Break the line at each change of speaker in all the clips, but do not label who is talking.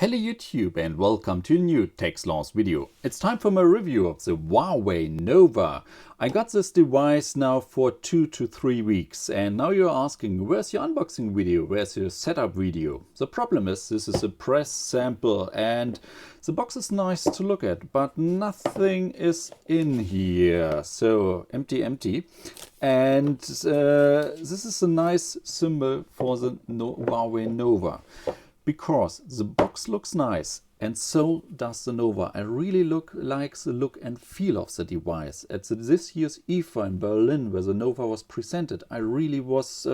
Hello YouTube and welcome to a new Techsloth video. It's time for my review of the Huawei Nova. I got this device now for 2 to 3 weeks and now you're asking, where's your unboxing video, where's your setup video? The problem is this is a press sample and the box is nice to look at, but nothing is in here. So empty. And this is a nice symbol for the Huawei Nova. Because the box looks nice and so does the Nova. I really like the look and feel of the device. At this year's IFA in Berlin, where the Nova was presented, I really was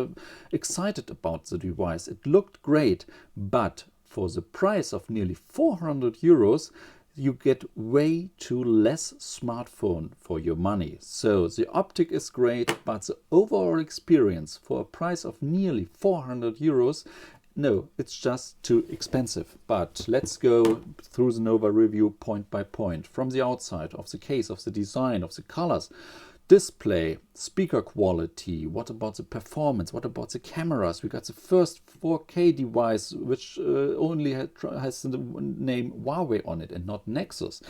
excited about the device. It looked great, but for the price of nearly 400 euros, you get way too less smartphone for your money. So the optic is great, but the overall experience for a price of nearly 400 euros, no, it's just too expensive. But let's go through the Nova review point by point. From the outside, of the case, of the design, of the colors, display, speaker quality, what about the performance, what about the cameras? We got the first 4K device which only has the name Huawei on it and not Nexus.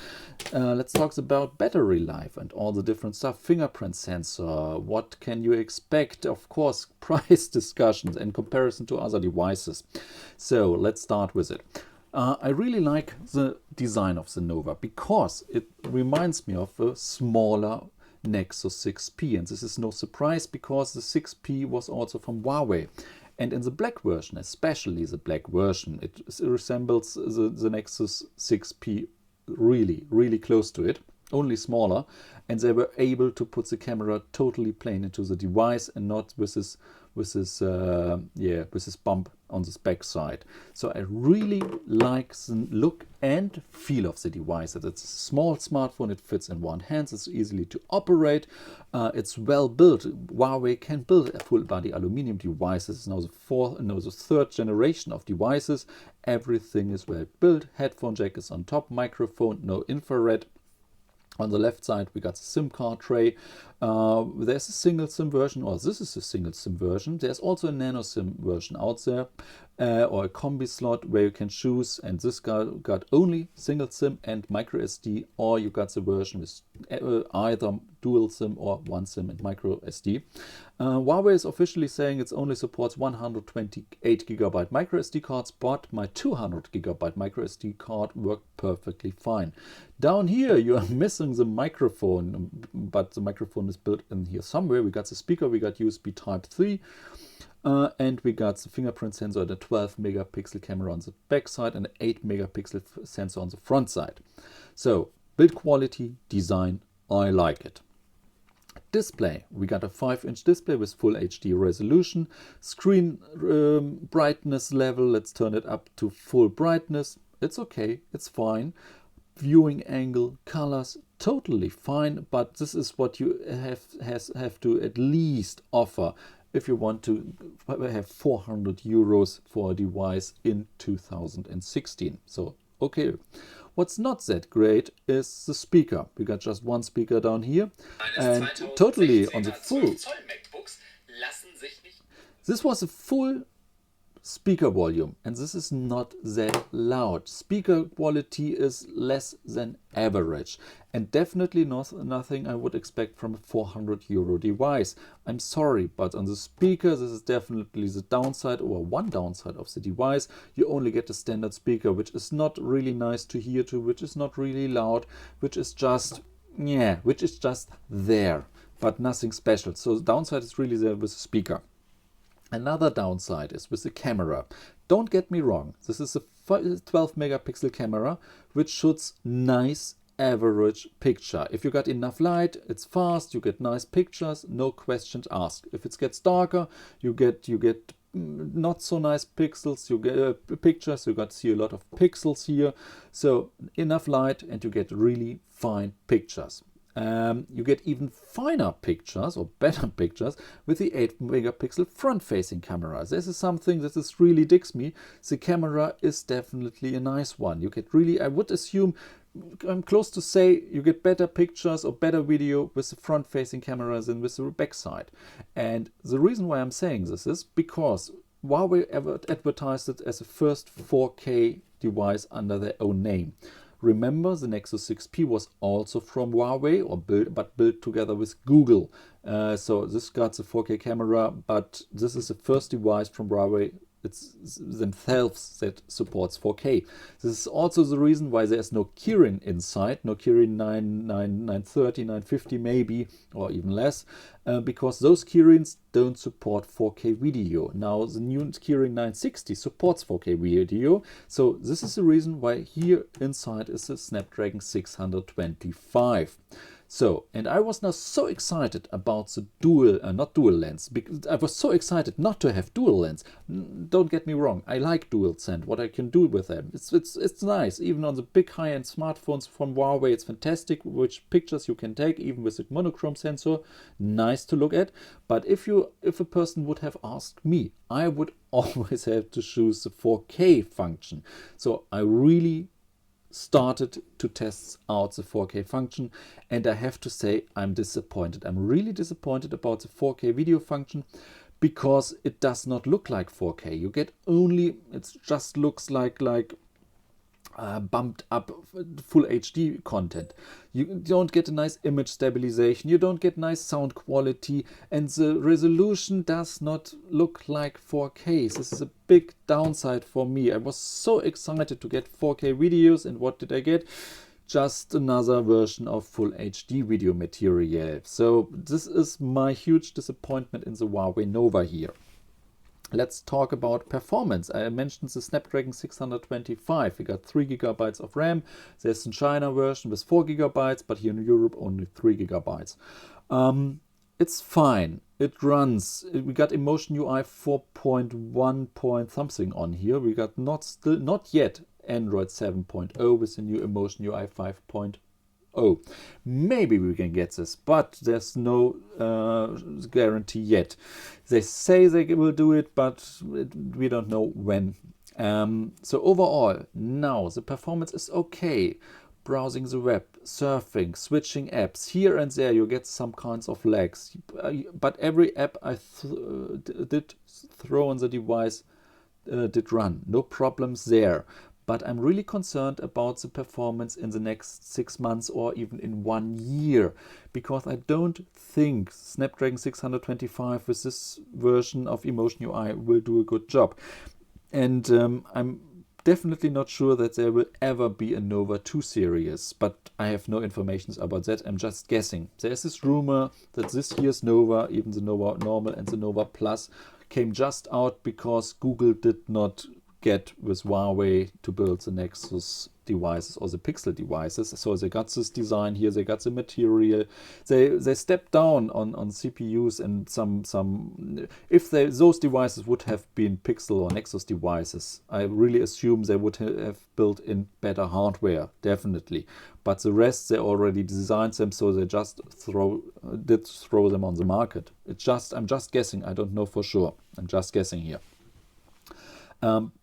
Let's talk about battery life and all the different stuff, fingerprint sensor, what can you expect, of course price discussions in comparison to other devices. So let's start with it. I really like the design of the Nova because it reminds me of a smaller Nexus 6P, and this is no surprise because the 6P was also from Huawei, and in the black version, especially the black version, it resembles the Nexus 6P really close to it, only smaller, and they were able to put the camera totally plain into the device and not with this bump on the back side. So I really like the look and feel of the device. It's a small smartphone, it fits in one hand, it's easily to operate, it's well built. Huawei can build a full body aluminum devices. It's now the third generation of devices. Everything is well built. Headphone jack is on top, microphone, no infrared. On the left side, we got the SIM card tray. There's a single SIM version, or this is a single SIM version. There's also a nano SIM version out there, or a combi slot where you can choose. And this got only single SIM and micro SD, or you got the version with either dual SIM or one SIM and micro SD. Huawei is officially saying it only supports 128 GB micro SD cards, but my 200 GB micro SD card worked perfectly fine. Down here, you are missing the microphone, but the microphone is built in here somewhere. We got the speaker, we got USB Type-C, and we got the fingerprint sensor and a 12 megapixel camera on the back side and an 8 megapixel sensor on the front side. So, build quality, design, I like it. Display, we got a 5-inch display with full HD resolution. Screen brightness level, let's turn it up to full brightness. It's okay, it's fine. Viewing angle, colors, totally fine, but this is what you have to at least offer if you want to have 400 euros for a device in 2016. So, okay. What's not that great is the speaker. We got just one speaker down here and totally on the full. This was a full speaker volume and this is not that loud. Speaker quality is less than average and definitely nothing I would expect from a 400 euro device. I'm sorry, but on the speaker this is definitely the downside, or one downside of the device. You only get a standard speaker which is not really nice to hear to, which is not really loud, which is just there, but nothing special. So the downside is really there with the speaker. Another downside is with the camera. Don't get me wrong, this is a 12 megapixel camera which shoots nice average picture. If you got enough light, it's fast, you get nice pictures, no questions asked. If it gets darker, you get not so nice pixels, you get pictures, you got to see a lot of pixels here. So enough light and you get really fine pictures. You get even finer pictures or better pictures with the 8 megapixel front-facing camera. This is something that is really digs me. The camera is definitely a nice one. You get really, I would assume, I'm close to say you get better pictures or better video with the front-facing cameras than with the back side. And the reason why I'm saying this is because Huawei ever advertised it as a first 4K device under their own name. Remember, the Nexus 6P was also from Huawei, but built together with Google. So this got the 4K camera, but this is the first device from Huawei themselves that supports 4K. This is also the reason why there's no keyring inside, no keyring 930, 950 maybe, or even less, because those keyrings don't support 4K video. Now the new keyring 960 supports 4K video, so this is the reason why here inside is a Snapdragon 625. So, and I was now so excited about the not dual lens, because I was so excited not to have dual lens. Don't get me wrong, I like dual send, what I can do with them. It's nice, even on the big high-end smartphones from Huawei, it's fantastic which pictures you can take, even with the monochrome sensor, nice to look at. But if a person would have asked me, I would always have to choose the 4K function. So I really started to test out the 4K function, and I have to say I'm disappointed. I'm really disappointed about the 4K video function, because it does not look like 4K. You get only, it just looks like bumped up full HD content. You don't get a nice image stabilization, you don't get nice sound quality, and the resolution does not look like 4K. This is a big downside for me. I was so excited to get 4K videos, and what did I get? Just another version of full HD video material. So this is my huge disappointment in the Huawei Nova here. Let's talk about performance. I mentioned the Snapdragon 625. We got 3 GB of RAM. There's a China version with 4 GB, but here in Europe only 3 GB. It's fine. It runs. We got Emotion UI 4.1 point something on here. We got not yet Android 7.0 with the new Emotion UI 5.0. Maybe we can get this, but there's no guarantee yet. They say they will do it, but we don't know when. So overall, now the performance is okay. Browsing the web, surfing, switching apps, here and there you get some kinds of lags. But every app I did throw on the device did run. No problems there. But I'm really concerned about the performance in the next 6 months or even in 1 year, because I don't think Snapdragon 625 with this version of Emotion UI will do a good job. And I'm definitely not sure that there will ever be a Nova 2 series, but I have no information about that. I'm just guessing. There's this rumor that this year's Nova, even the Nova Normal and the Nova Plus, came just out because Google did not get with Huawei to build the Nexus devices or the Pixel devices. So they got this design here, they got the material. They stepped down on CPUs, and some if those devices would have been Pixel or Nexus devices, I really assume they would have built in better hardware, definitely. But the rest, they already designed them, so they just did throw them on the market. I'm just guessing. I don't know for sure. I'm just guessing here.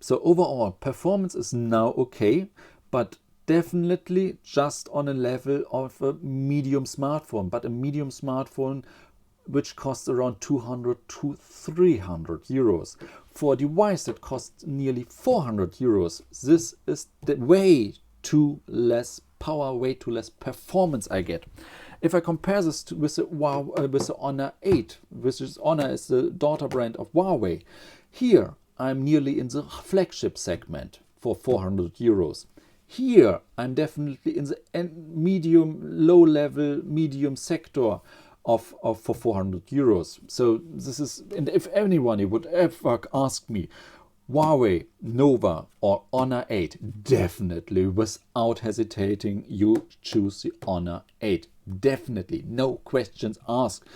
So overall, performance is now okay, but definitely just on a level of a medium smartphone, but a medium smartphone which costs around 200 to 300 euros. For a device that costs nearly 400 euros, this is the way too less power, way too less performance I get. If I compare this with the Honor 8, Honor is the daughter brand of Huawei, here I'm nearly in the flagship segment for 400 euros. Here I'm definitely in the medium, low level, medium sector for 400 euros. So this is, and if anyone would ever ask me, Huawei Nova or Honor 8, definitely without hesitating you choose the Honor 8. Definitely, no questions asked,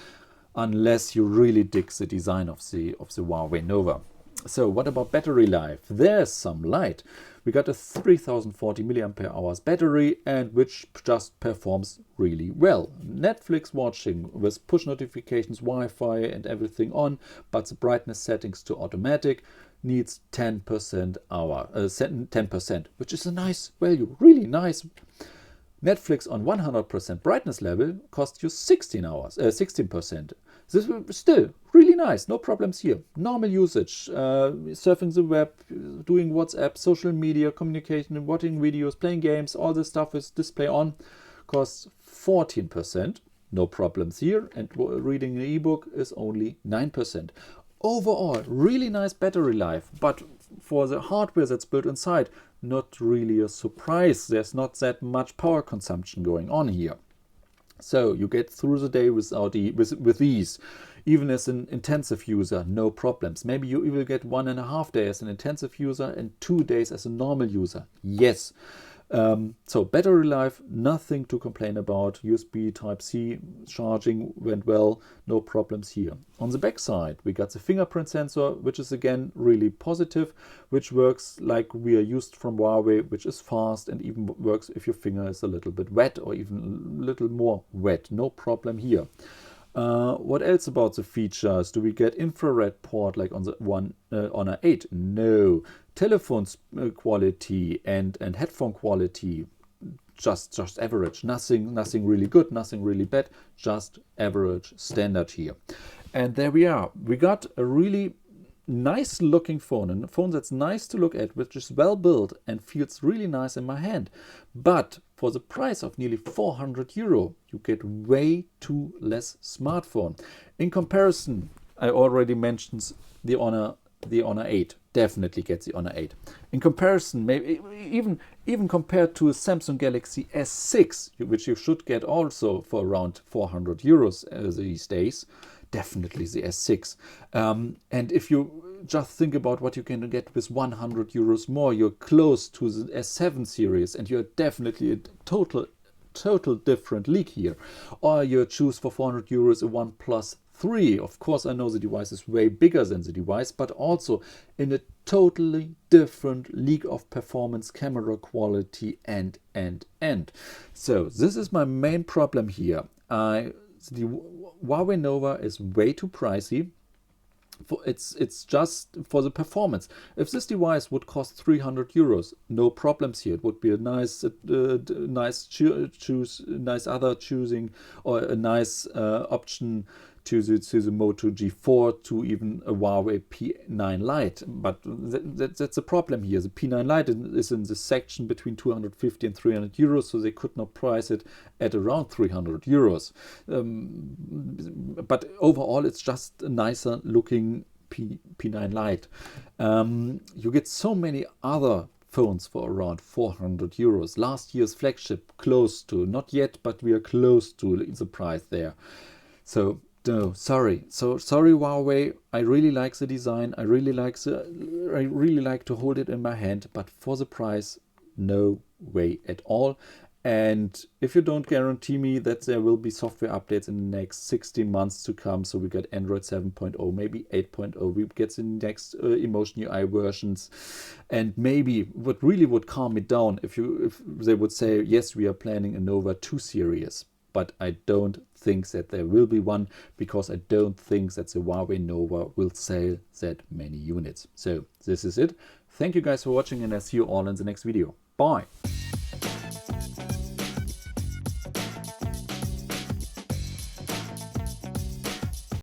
unless you really dig the design of the Huawei Nova. So what about battery life? There's some light. We got a 3040 mAh battery, and which just performs really well. Netflix watching with push notifications, Wi-Fi and everything on, but the brightness settings to automatic needs 10%, 10%, which is a nice value, really nice. Netflix on 100% brightness level costs you 16%. This is still really nice, no problems here. Normal usage, surfing the web, doing WhatsApp, social media, communication, watching videos, playing games, all this stuff is display on. Costs 14%, no problems here, and reading an ebook is only 9%. Overall, really nice battery life, but for the hardware that's built inside, not really a surprise. There's not that much power consumption going on here. So you get through the day with ease. Even as an intensive user, no problems. Maybe you will get 1.5 days as an intensive user and 2 days as a normal user. Yes. So battery life, nothing to complain about. USB Type-C charging went well, no problems here. On the back side, we got the fingerprint sensor, which is again really positive, which works like we are used from Huawei, which is fast and even works if your finger is a little bit wet or even a little more wet. No problem here. What else about the features? Do we get infrared port like on the Honor 8? No. Telephone quality and headphone quality, just average. Nothing really good, nothing really bad, just average standard here. And there we are. We got a really nice looking phone, and a phone that's nice to look at, which is well built and feels really nice in my hand. But for the price of nearly 400 euro, you get way too less smartphone. In comparison, I already mentioned the Honor 8. Definitely gets the Honor 8. In comparison, maybe even compared to a Samsung Galaxy S6, which you should get also for around 400 euros these days, definitely the S6. And if you just think about what you can get with 100 euros more, you're close to the S7 series, and you're definitely a total different league here. Or you choose for 400 euros a OnePlus 3. Of course, I know the device is way bigger than the device, but also in a totally different league of performance, camera quality, and. So this is my main problem here. The Huawei Nova is way too pricey. It's just for the performance. If this device would cost 300 euros, no problems here. It would be a nice choosing, or a nice option to the Moto G4, to even a Huawei P9 Lite. But that's a problem here. The P9 Lite is in the section between 250 and 300 euros, so they could not price it at around 300 euros. But overall, it's just a nicer looking P9 Lite. You get so many other phones for around 400 euros. Last year's flagship, close to, not yet, but we are close to the price there. So no, sorry. So sorry, Huawei. I really like the design. I really like to hold it in my hand, but for the price, no way at all. And if you don't guarantee me that there will be software updates in the next 16 months to come, so we got Android 7.0, maybe 8.0, we get the next Emotion UI versions, and maybe what really would calm me down if they would say, yes, we are planning a Nova 2 series. But I don't think that there will be one, because I don't think that the Huawei Nova will sell that many units. So this is it. Thank you guys for watching, and I'll see you all in the next video. Bye.